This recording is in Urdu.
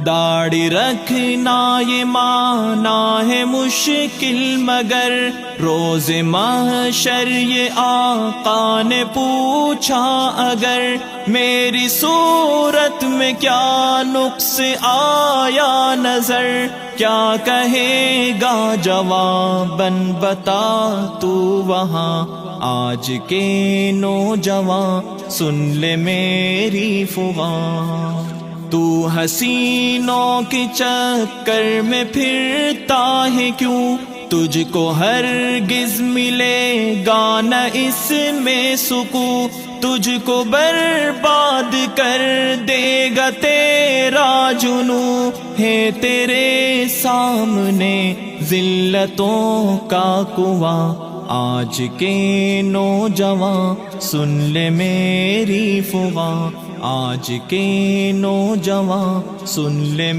داڑھی رکھنا یہ مانا ہے مشکل، مگر روز محشر یہ آقا نے پوچھا اگر، میری صورت میں کیا نقص آیا نظر، کیا کہے گا جواباً بتا تو وہاں، آج کے نوجوان سن لے میری فغان، تو حسینوں کے چکر میں پھرتا ہے کیوں، تجھ کو ہرگز ملے گا نہ اس میں سکون، تجھ کو برباد کر دے گا تیرا جنوں، ہے تیرے سامنے ذلتوں کا کنواں، آج کے نوجوان سن لے میری فغان، آج کے نوجوان سن لے